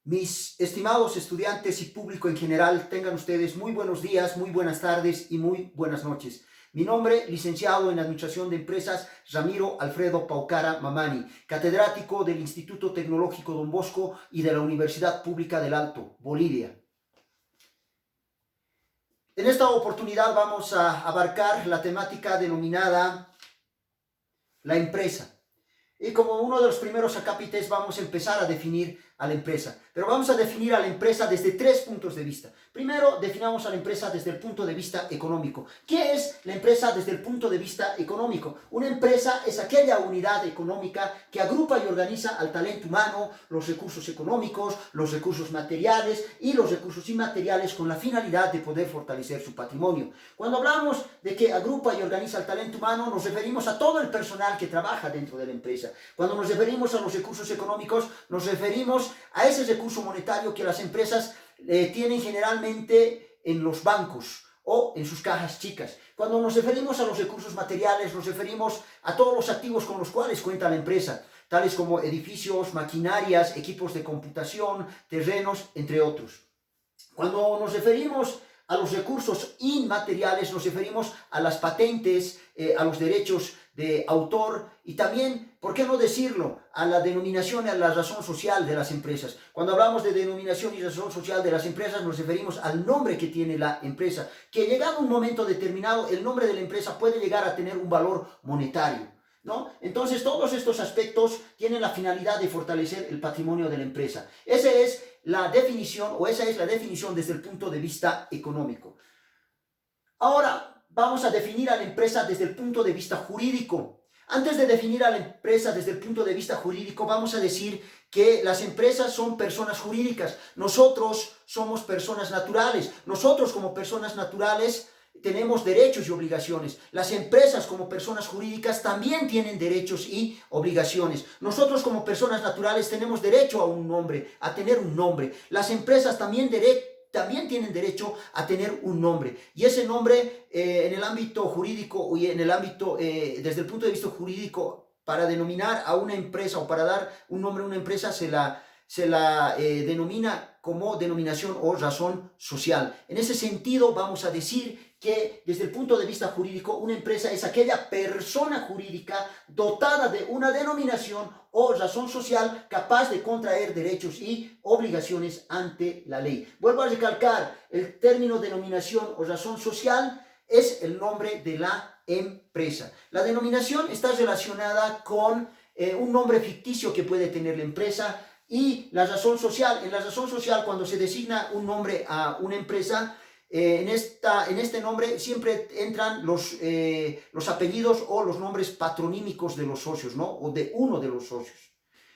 Mis estimados estudiantes y público en general, tengan ustedes muy buenos días, muy buenas tardes y muy buenas noches. Mi nombre, licenciado en Administración de Empresas, Ramiro Alfredo Paucara Mamani, catedrático del Instituto Tecnológico Don Bosco y de la Universidad Pública del Alto, Bolivia. En esta oportunidad vamos a abarcar la temática denominada la empresa. Y como uno de los primeros acápites vamos a empezar a definir a la empresa. Pero vamos a definir a la empresa desde tres puntos de vista. Primero, definamos a la empresa desde el punto de vista económico. ¿Qué es la empresa desde el punto de vista económico? Una empresa es aquella unidad económica que agrupa y organiza al talento humano, los recursos económicos, los recursos materiales y los recursos inmateriales con la finalidad de poder fortalecer su patrimonio. Cuando hablamos de que agrupa y organiza el talento humano, nos referimos a todo el personal que trabaja dentro de la empresa. Cuando nos referimos a los recursos económicos, nos referimos a ese recurso monetario que las empresas tienen generalmente en los bancos o en sus cajas chicas. Cuando nos referimos a los recursos materiales, nos referimos a todos los activos con los cuales cuenta la empresa, tales como edificios, maquinarias, equipos de computación, terrenos, entre otros. Cuando nos referimos a los recursos inmateriales, nos referimos a las patentes, a los derechos de autor y también, ¿por qué no decirlo?, a la denominación y a la razón social de las empresas. Cuando hablamos de denominación y razón social de las empresas, nos referimos al nombre que tiene la empresa, que llegado un momento determinado, el nombre de la empresa puede llegar a tener un valor monetario, ¿no? Entonces, todos estos aspectos tienen la finalidad de fortalecer el patrimonio de la empresa. Esa es la definición desde el punto de vista económico. Ahora vamos a definir a la empresa desde el punto de vista jurídico. Antes de definir a la empresa desde el punto de vista jurídico, vamos a decir que las empresas son personas jurídicas. Nosotros somos personas naturales. Nosotros como personas naturales tenemos derechos y obligaciones. Las empresas como personas jurídicas también tienen derechos y obligaciones. Nosotros como personas naturales tenemos derecho a un nombre, a tener un nombre. Las empresas también tienen derecho a tener un nombre. Y ese nombre en el ámbito jurídico y en el ámbito, desde el punto de vista jurídico, para denominar a una empresa o para dar un nombre a una empresa se la denomina como denominación o razón social. En ese sentido vamos a decir que desde el punto de vista jurídico una empresa es aquella persona jurídica dotada de una denominación o razón social capaz de contraer derechos y obligaciones ante la ley. Vuelvo a recalcar, el término denominación o razón social es el nombre de la empresa. La denominación está relacionada con un nombre ficticio que puede tener la empresa y la razón social. En la razón social, cuando se designa un nombre a una empresa, en este nombre siempre entran los apellidos o los nombres patronímicos de los socios, ¿no? O de uno de los socios.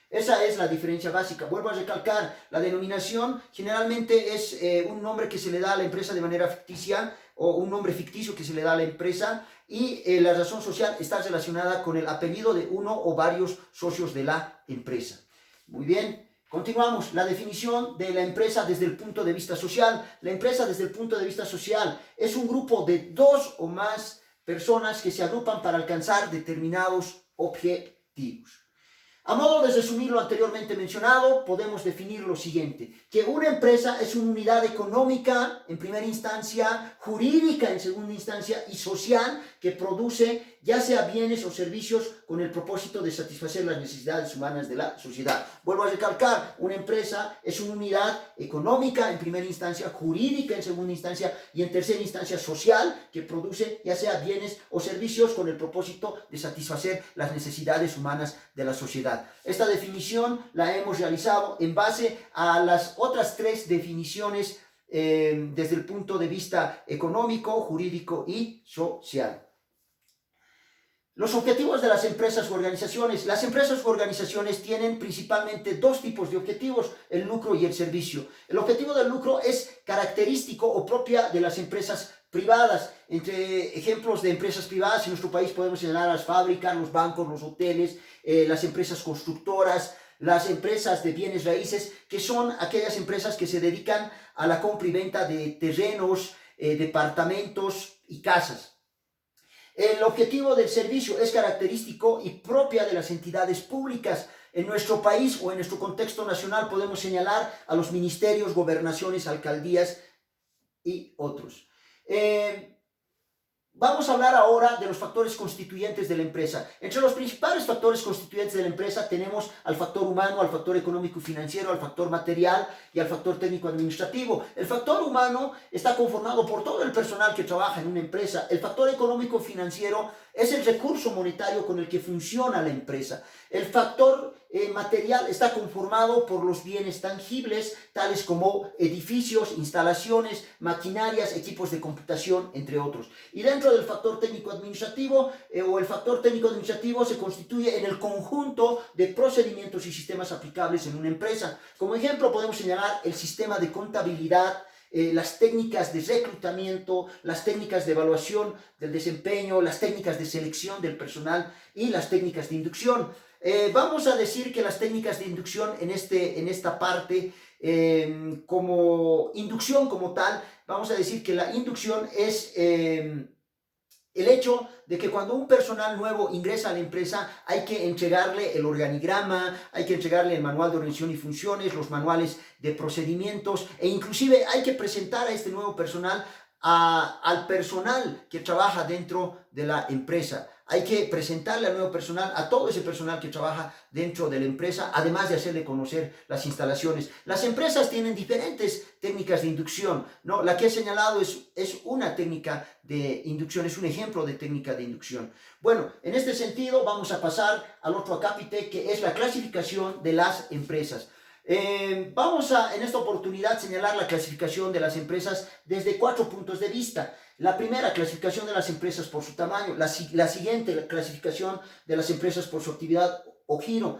Esa es la diferencia básica. Vuelvo a recalcar, la denominación generalmente es un nombre que se le da a la empresa de manera ficticia o un nombre ficticio que se le da a la empresa y la razón social está relacionada con el apellido de uno o varios socios de la empresa. Muy bien. Continuamos, la definición de la empresa desde el punto de vista social. La empresa desde el punto de vista social es un grupo de dos o más personas que se agrupan para alcanzar determinados objetivos. A modo de resumir lo anteriormente mencionado, podemos definir lo siguiente, que una empresa es una unidad económica en primera instancia, jurídica en segunda instancia y social que produce ya sea bienes o servicios con el propósito de satisfacer las necesidades humanas de la sociedad. Vuelvo a recalcar, una empresa es una unidad económica en primera instancia, jurídica en segunda instancia y en tercera instancia social que produce ya sea bienes o servicios con el propósito de satisfacer las necesidades humanas de la sociedad. Esta definición la hemos realizado en base a las otras tres definiciones desde el punto de vista económico, jurídico y social. Los objetivos de las empresas u organizaciones. Las empresas u organizaciones tienen principalmente dos tipos de objetivos, el lucro y el servicio. El objetivo del lucro es característico o propia de las empresas privadas. Entre ejemplos de empresas privadas en nuestro país podemos señalar las fábricas, los bancos, los hoteles, las empresas constructoras, las empresas de bienes raíces, que son aquellas empresas que se dedican a la compra y venta de terrenos, departamentos y casas. El objetivo del servicio es característico y propia de las entidades públicas. En nuestro país o en nuestro contexto nacional podemos señalar a los ministerios, gobernaciones, alcaldías y otros. Vamos a hablar ahora de los factores constituyentes de la empresa. Entre los principales factores constituyentes de la empresa tenemos al factor humano, al factor económico y financiero, al factor material y al factor técnico-administrativo. El factor humano está conformado por todo el personal que trabaja en una empresa. El factor económico-financiero es el recurso monetario con el que funciona la empresa. El factor material está conformado por los bienes tangibles, tales como edificios, instalaciones, maquinarias, equipos de computación, entre otros. Y dentro del factor técnico-administrativo, el factor técnico-administrativo se constituye en el conjunto de procedimientos y sistemas aplicables en una empresa. Como ejemplo, podemos señalar el sistema de contabilidad, las técnicas de reclutamiento, las técnicas de evaluación del desempeño, las técnicas de selección del personal y las técnicas de inducción. Vamos a decir que las técnicas de inducción en esta parte, como inducción como tal, vamos a decir que la inducción es el hecho de que cuando un personal nuevo ingresa a la empresa hay que entregarle el organigrama, hay que entregarle el manual de organización y funciones, los manuales de procedimientos e inclusive hay que presentar a este nuevo personal al personal que trabaja dentro de la empresa. Hay que presentarle al nuevo personal, a todo ese personal que trabaja dentro de la empresa, además de hacerle conocer las instalaciones. Las empresas tienen diferentes técnicas de inducción, ¿no? La que he señalado es una técnica de inducción, es un ejemplo de técnica de inducción. Bueno, en este sentido vamos a pasar al otro acápite, que es la clasificación de las empresas. Vamos a, en esta oportunidad, señalar la clasificación de las empresas desde 4 puntos de vista. La primera, clasificación de las empresas por su tamaño. La siguiente, la clasificación de las empresas por su actividad o giro.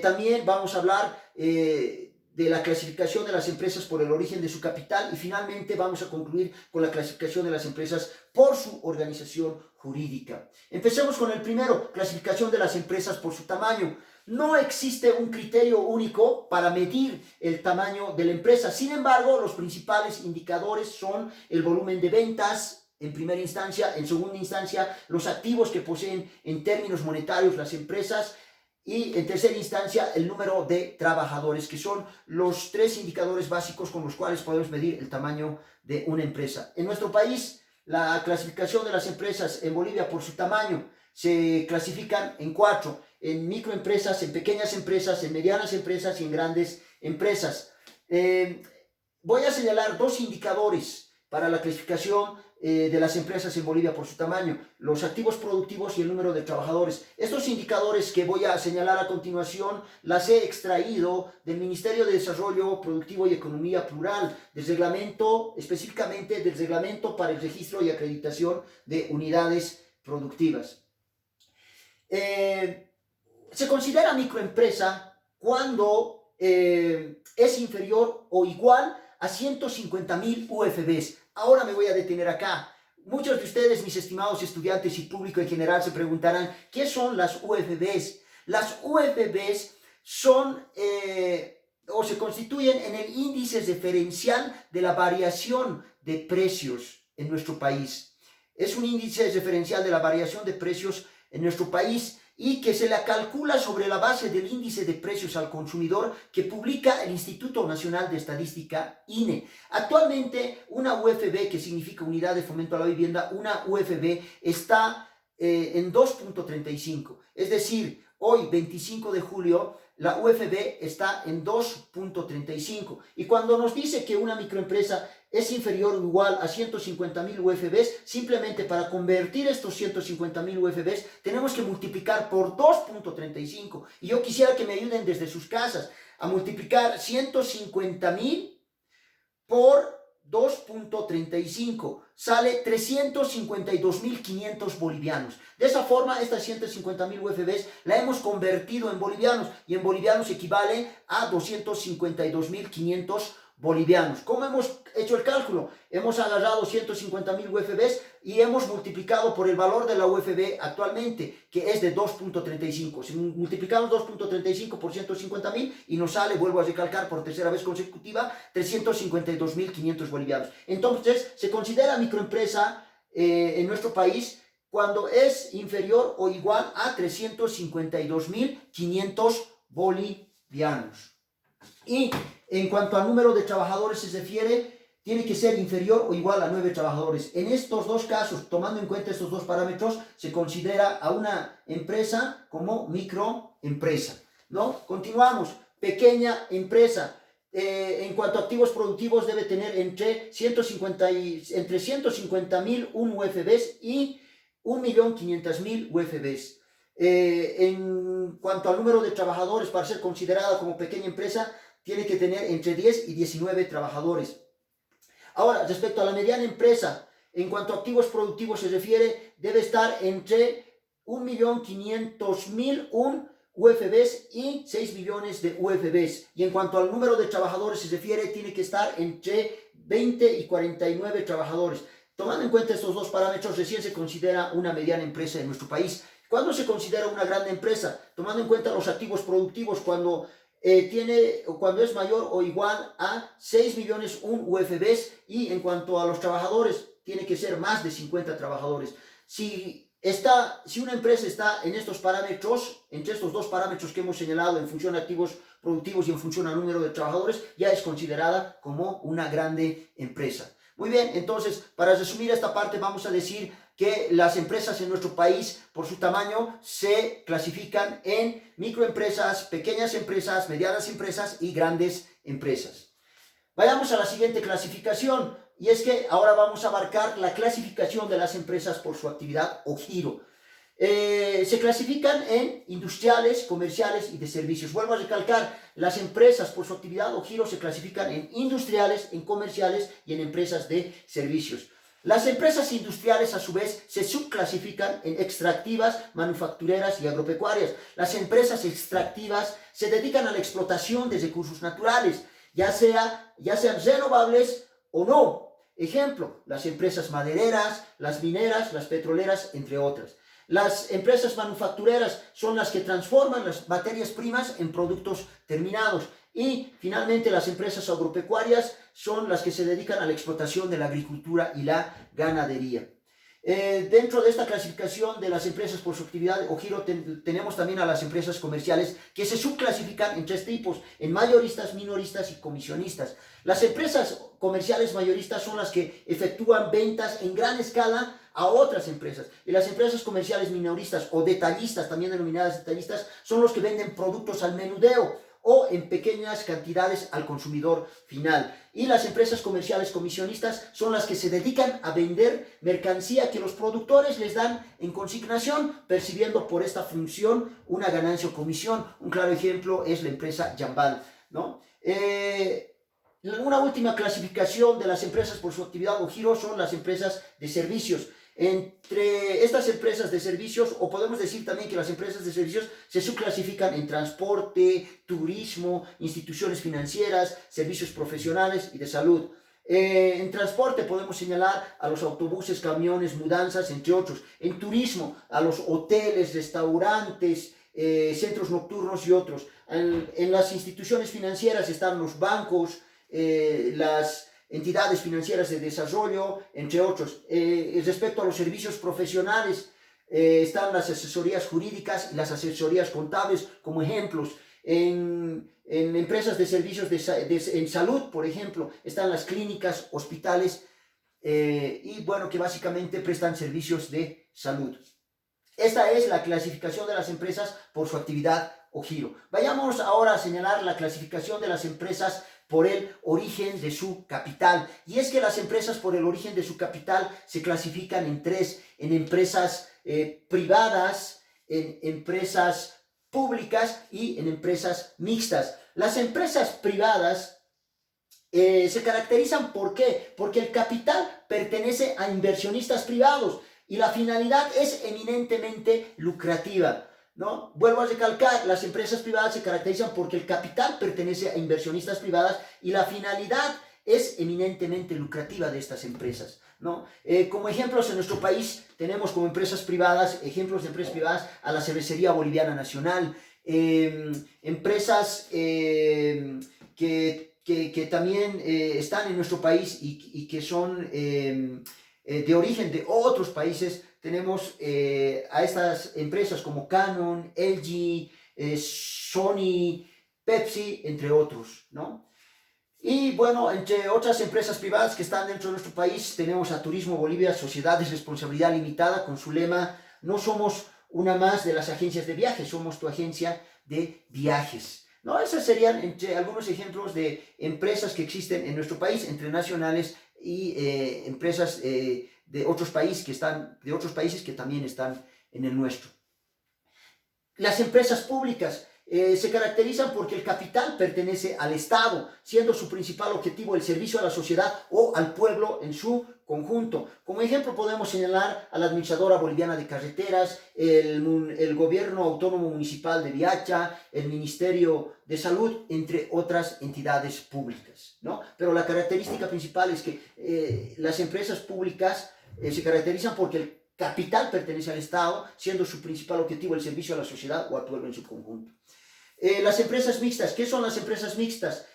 También vamos a hablar de la clasificación de las empresas por el origen de su capital y finalmente vamos a concluir con la clasificación de las empresas por su organización jurídica. Empecemos con el primero, clasificación de las empresas por su tamaño. No existe un criterio único para medir el tamaño de la empresa. Sin embargo, los principales indicadores son el volumen de ventas en primera instancia, en segunda instancia, los activos que poseen en términos monetarios las empresas y en tercera instancia, el número de trabajadores, que son los 3 indicadores básicos con los cuales podemos medir el tamaño de una empresa. En nuestro país, la clasificación de las empresas en Bolivia por su tamaño se clasifican en 4. En microempresas, en pequeñas empresas, en medianas empresas y en grandes empresas. Voy a señalar 2 indicadores para la clasificación de las empresas en Bolivia por su tamaño: los activos productivos y el número de trabajadores. Estos indicadores que voy a señalar a continuación las he extraído del Ministerio de Desarrollo Productivo y Economía Plural, del reglamento, específicamente del reglamento para el registro y acreditación de unidades productivas. Se considera microempresa cuando es inferior o igual a 150.000 UFBs. Ahora me voy a detener acá. Muchos de ustedes, mis estimados estudiantes y público en general, se preguntarán, ¿qué son las UFBs? Las UFBs son o se constituyen en el índice referencial de la variación de precios en nuestro país. Es un índice referencial de la variación de precios en nuestro país y que se la calcula sobre la base del índice de precios al consumidor que publica el Instituto Nacional de Estadística, INE. Actualmente, una UFB, que significa Unidad de Fomento a la Vivienda, una UFB está en 2.35. Es decir, hoy, 25 de julio, la UFB está en 2.35. Y cuando nos dice que una microempresa es inferior o igual a 150.000 UFBs, simplemente para convertir estos 150.000 UFBs tenemos que multiplicar por 2.35. Y yo quisiera que me ayuden desde sus casas a multiplicar 150.000 por 2.35. Sale 352.500 bolivianos. De esa forma, estas 150.000 UFBs la hemos convertido en bolivianos y en bolivianos equivale a 252.500 bolivianos. ¿Cómo hemos hecho el cálculo? Hemos agarrado 150.000 UFBs y hemos multiplicado por el valor de la UFB actualmente, que es de 2.35. Si multiplicamos 2.35 por 150.000 y nos sale, vuelvo a recalcar por tercera vez consecutiva, 352.500 bolivianos. Entonces, se considera microempresa en nuestro país cuando es inferior o igual a 352.500 bolivianos. Y en cuanto al número de trabajadores se refiere, tiene que ser inferior o igual a 9 trabajadores. En estos dos casos, tomando en cuenta estos dos parámetros, se considera a una empresa como microempresa, ¿no? Continuamos. Pequeña empresa. En cuanto a activos productivos, debe tener entre 150.000 UFBs y 1.500.000 UFBs. En cuanto al número de trabajadores, para ser considerada como pequeña empresa, tiene que tener entre 10 y 19 trabajadores. Ahora, respecto a la mediana empresa, en cuanto a activos productivos se refiere, debe estar entre 1.500.000 UFBs y 6 millones de UFBs. Y en cuanto al número de trabajadores se refiere, tiene que estar entre 20 y 49 trabajadores. Tomando en cuenta estos dos parámetros, recién se considera una mediana empresa en nuestro país. ¿Cuándo se considera una gran empresa? Tomando en cuenta los activos productivos, cuando es mayor o igual a 6 millones UFBs, y en cuanto a los trabajadores, tiene que ser más de 50 trabajadores. Si una empresa está en estos parámetros, entre estos dos parámetros que hemos señalado, en función de activos productivos y en función al número de trabajadores, ya es considerada como una grande empresa. Muy bien, entonces, para resumir esta parte, vamos a decir que las empresas en nuestro país, por su tamaño, se clasifican en microempresas, pequeñas empresas, medianas empresas y grandes empresas. Vayamos a la siguiente clasificación, y es que ahora vamos a abarcar la clasificación de las empresas por su actividad o giro. Se clasifican en industriales, comerciales y de servicios. Vuelvo a recalcar, las empresas por su actividad o giro se clasifican en industriales, en comerciales y en empresas de servicios. Las empresas industriales, a su vez, se subclasifican en extractivas, manufactureras y agropecuarias. Las empresas extractivas se dedican a la explotación de recursos naturales, ya sean renovables o no. Ejemplo, las empresas madereras, las mineras, las petroleras, entre otras. Las empresas manufactureras son las que transforman las materias primas en productos terminados. Y finalmente las empresas agropecuarias son las que se dedican a la explotación de la agricultura y la ganadería. Dentro de esta clasificación de las empresas por su actividad o giro tenemos también a las empresas comerciales, que se subclasifican en 3 tipos, en mayoristas, minoristas y comisionistas. Las empresas comerciales mayoristas son las que efectúan ventas en gran escala a otras empresas, y las empresas comerciales minoristas o detallistas, también denominadas detallistas, son los que venden productos al menudeo o en pequeñas cantidades al consumidor final. Y las empresas comerciales comisionistas son las que se dedican a vender mercancía que los productores les dan en consignación, percibiendo por esta función una ganancia o comisión. Un claro ejemplo es la empresa Jambal, ¿no? Una última clasificación de las empresas por su actividad o giro son las empresas de servicios. Entre estas empresas de servicios, o podemos decir también que las empresas de servicios se subclasifican en transporte, turismo, instituciones financieras, servicios profesionales y de salud. En transporte podemos señalar a los autobuses, camiones, mudanzas, entre otros. En turismo, a los hoteles, restaurantes, centros nocturnos y otros. En las instituciones financieras están los bancos, las entidades financieras de desarrollo, entre otros. Respecto a los servicios profesionales, están las asesorías jurídicas y las asesorías contables como ejemplos. En empresas de servicios en salud, por ejemplo, están las clínicas, hospitales, y bueno, que básicamente prestan servicios de salud. Esta es la clasificación de las empresas por su actividad o giro. Vayamos ahora a señalar la clasificación de las empresas por el origen de su capital. Y es que las empresas por el origen de su capital se clasifican en 3, en empresas privadas, en empresas públicas y en empresas mixtas. Las empresas privadas se caracterizan ¿por qué? Porque el capital pertenece a inversionistas privados y la finalidad es eminentemente lucrativa, ¿no? Vuelvo a recalcar, las empresas privadas se caracterizan porque el capital pertenece a inversionistas privadas y la finalidad es eminentemente lucrativa de estas empresas, ¿no? Como ejemplos en nuestro país tenemos como empresas privadas, ejemplos de empresas privadas, a la Cervecería Boliviana Nacional, empresas que también están en nuestro país y que son de origen de otros países. Tenemos a estas empresas como Canon, LG, Sony, Pepsi, entre otros, ¿no? Y bueno, entre otras empresas privadas que están dentro de nuestro país, tenemos a Turismo Bolivia, Sociedad de Responsabilidad Limitada, con su lema: no somos una más de las agencias de viajes, somos tu agencia de viajes. ¿No? Esos serían entre algunos ejemplos de empresas que existen en nuestro país, entre nacionales y empresas de otros países que también están en el nuestro. Las empresas públicas se caracterizan porque el capital pertenece al Estado, siendo su principal objetivo el servicio a la sociedad o al pueblo en su conjunto. Como ejemplo podemos señalar a la Administradora Boliviana de Carreteras, el Gobierno Autónomo Municipal de Viacha, el Ministerio de Salud, entre otras entidades públicas, ¿no? Pero la característica principal es que las empresas públicas se caracterizan porque el capital pertenece al Estado, siendo su principal objetivo el servicio a la sociedad o al pueblo en su conjunto. Las empresas mixtas, ¿qué son las empresas mixtas?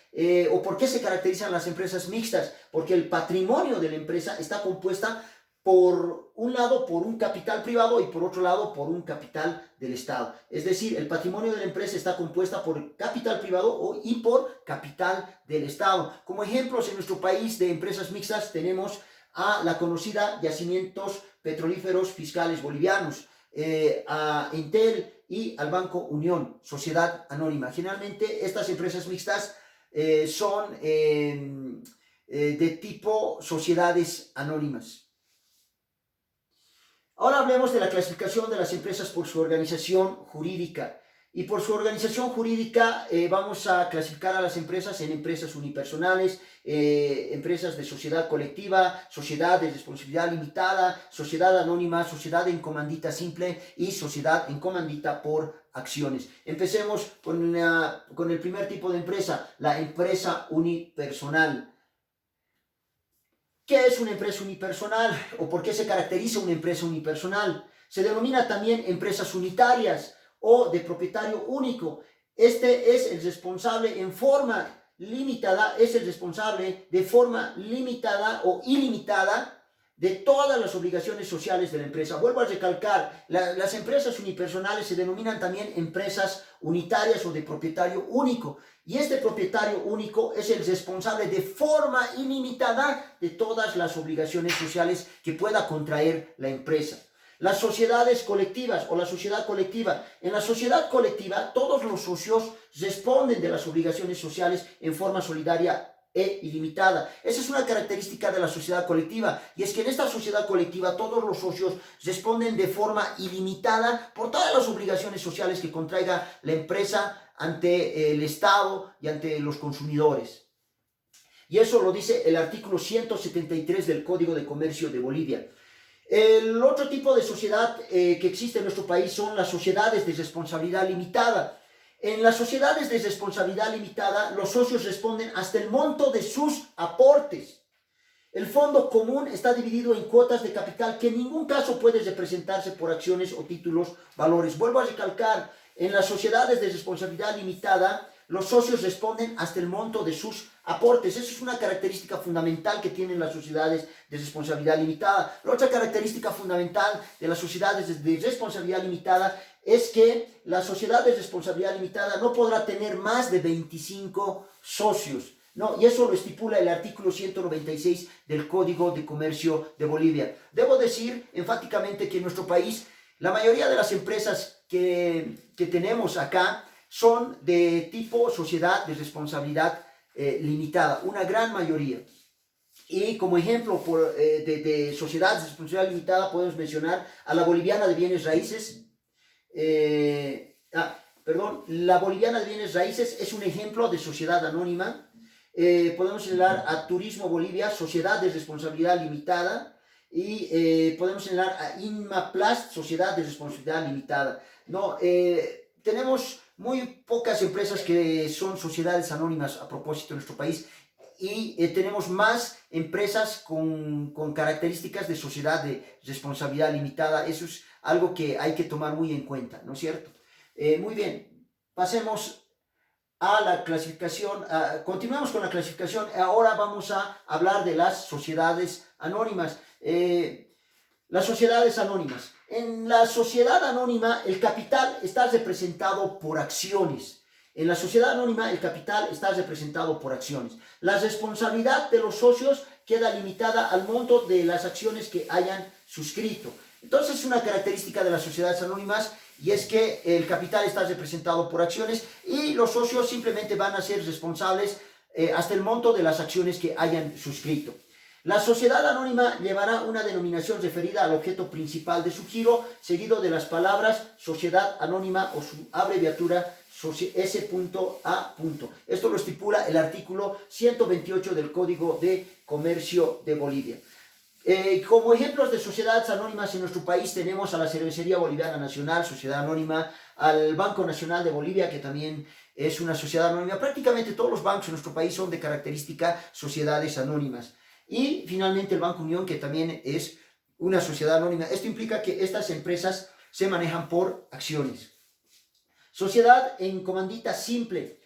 ¿O por qué se caracterizan las empresas mixtas? Porque el patrimonio de la empresa está compuesta por un lado por un capital privado y por otro lado por un capital del Estado. Es decir, el patrimonio de la empresa está compuesta por capital privado y por capital del Estado. Como ejemplos en nuestro país de empresas mixtas tenemos a la conocida Yacimientos Petrolíferos Fiscales Bolivianos, a Entel y al Banco Unión, sociedad anónima. Generalmente estas empresas mixtas son de tipo sociedades anónimas. Ahora hablemos de la clasificación de las empresas por su organización jurídica. Y por su organización jurídica vamos a clasificar a las empresas en empresas unipersonales, empresas de sociedad colectiva, sociedad de responsabilidad limitada, sociedad anónima, sociedad en comandita simple y sociedad en comandita por acciones. Empecemos con el primer tipo de empresa, la empresa unipersonal. ¿Qué es una empresa unipersonal o por qué se caracteriza una empresa unipersonal? Se denomina también empresas unitarias o de propietario único. Este es el responsable en forma limitada, de forma limitada o ilimitada de todas las obligaciones sociales de la empresa. Vuelvo a recalcar, las empresas unipersonales se denominan también empresas unitarias o de propietario único. Y este propietario único es el responsable de forma ilimitada de todas las obligaciones sociales que pueda contraer la empresa. Las sociedades colectivas o la sociedad colectiva. En la sociedad colectiva, todos los socios responden de las obligaciones sociales en forma solidaria e ilimitada. Esa es una característica de la sociedad colectiva, y es que en esta sociedad colectiva todos los socios responden de forma ilimitada por todas las obligaciones sociales que contraiga la empresa ante el Estado y ante los consumidores. Y eso lo dice el artículo 173 del Código de Comercio de Bolivia. El otro tipo de sociedad que existe en nuestro país son las sociedades de responsabilidad limitada. En las sociedades de responsabilidad limitada, los socios responden hasta el monto de sus aportes. El fondo común está dividido en cuotas de capital que en ningún caso puede representarse por acciones o títulos valores. Vuelvo a recalcar, en las sociedades de responsabilidad limitada, los socios responden hasta el monto de sus aportes. Eso es una característica fundamental que tienen las sociedades de responsabilidad limitada. La otra característica fundamental de las sociedades de responsabilidad limitada es que la sociedad de responsabilidad limitada no podrá tener más de 25 socios, ¿no? Y eso lo estipula el artículo 196 del Código de Comercio de Bolivia. Debo decir enfáticamente que en nuestro país la mayoría de las empresas que tenemos acá son de tipo sociedad de responsabilidad limitada, una gran mayoría. Y como ejemplo de sociedad de responsabilidad limitada podemos mencionar a la Boliviana de Bienes Raíces. La Boliviana de Bienes Raíces es un ejemplo de sociedad anónima. Podemos señalar a Turismo Bolivia, sociedad de responsabilidad limitada. Y podemos señalar a Inmaplast, sociedad de responsabilidad limitada. No, tenemos muy pocas empresas que son sociedades anónimas a propósito de nuestro país, y tenemos más empresas con características de sociedad de responsabilidad limitada. Eso es algo que hay que tomar muy en cuenta, ¿no es cierto? Muy bien, pasemos a la clasificación, continuamos con la clasificación. Ahora vamos a hablar de las sociedades anónimas. Las sociedades anónimas. En la sociedad anónima, el capital está representado por acciones. En la sociedad anónima, el capital está representado por acciones. La responsabilidad de los socios queda limitada al monto de las acciones que hayan suscrito. Entonces, es una característica de las sociedades anónimas, y es que el capital está representado por acciones y los socios simplemente van a ser responsables hasta el monto de las acciones que hayan suscrito. La sociedad anónima llevará una denominación referida al objeto principal de su giro, seguido de las palabras sociedad anónima o su abreviatura S.A. Esto lo estipula el artículo 128 del Código de Comercio de Bolivia. Como ejemplos de sociedades anónimas en nuestro país tenemos a la Cervecería Boliviana Nacional, sociedad anónima, al Banco Nacional de Bolivia, que también es una sociedad anónima. Prácticamente todos los bancos en nuestro país son de característica sociedades anónimas. Y finalmente el Banco Unión, que también es una sociedad anónima. Esto implica que estas empresas se manejan por acciones. Sociedad en comandita simple.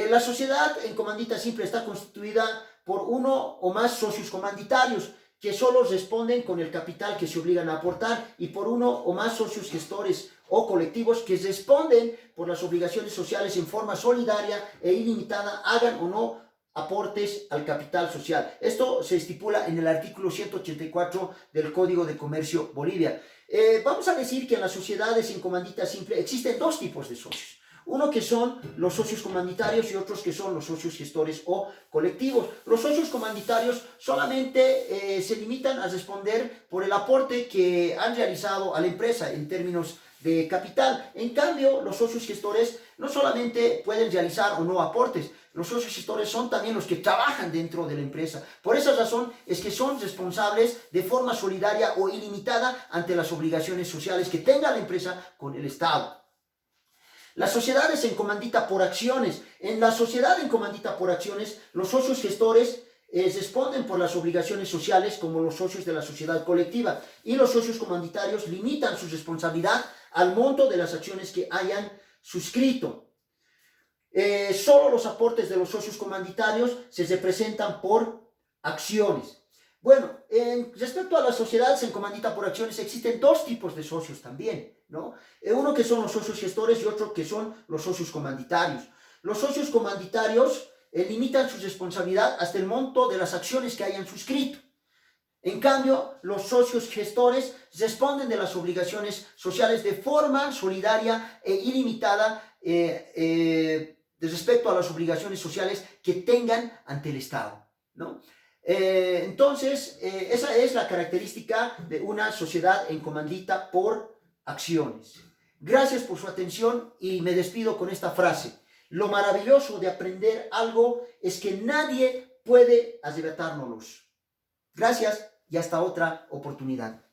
La sociedad en comandita simple está constituida por uno o más socios comanditarios que solo responden con el capital que se obligan a aportar, y por uno o más socios gestores o colectivos que responden por las obligaciones sociales en forma solidaria e ilimitada, hagan o no aportes al capital social. Esto se estipula en el artículo 184 del Código de Comercio Bolivia. Vamos a decir que en las sociedades en comandita simple existen dos tipos de socios. Uno que son los socios comanditarios y otros que son los socios gestores o colectivos. Los socios comanditarios solamente se limitan a responder por el aporte que han realizado a la empresa en términos de capital. En cambio, los socios gestores no solamente pueden realizar o no aportes, los socios gestores son también los que trabajan dentro de la empresa. Por esa razón es que son responsables de forma solidaria o ilimitada ante las obligaciones sociales que tenga la empresa con el Estado. Las sociedades en comandita por acciones. En la sociedad en comandita por acciones, los socios gestores responden por las obligaciones sociales como los socios de la sociedad colectiva, y los socios comanditarios limitan su responsabilidad al monto de las acciones que hayan suscrito. Solo los aportes de los socios commanditarios se representan por acciones. Bueno, respecto a las sociedades en comandita por acciones, existen dos tipos de socios también, ¿no? Uno que son los socios gestores y otro que son los socios comanditarios. Los socios comanditarios limitan su responsabilidad hasta el monto de las acciones que hayan suscrito. En cambio, los socios gestores responden de las obligaciones sociales de forma solidaria e ilimitada respecto a las obligaciones sociales que tengan ante el Estado, ¿no? Entonces, esa es la característica de una sociedad en comandita por acciones. Gracias por su atención y me despido con esta frase. Lo maravilloso de aprender algo es que nadie puede arrebatárnoslo. Gracias y hasta otra oportunidad.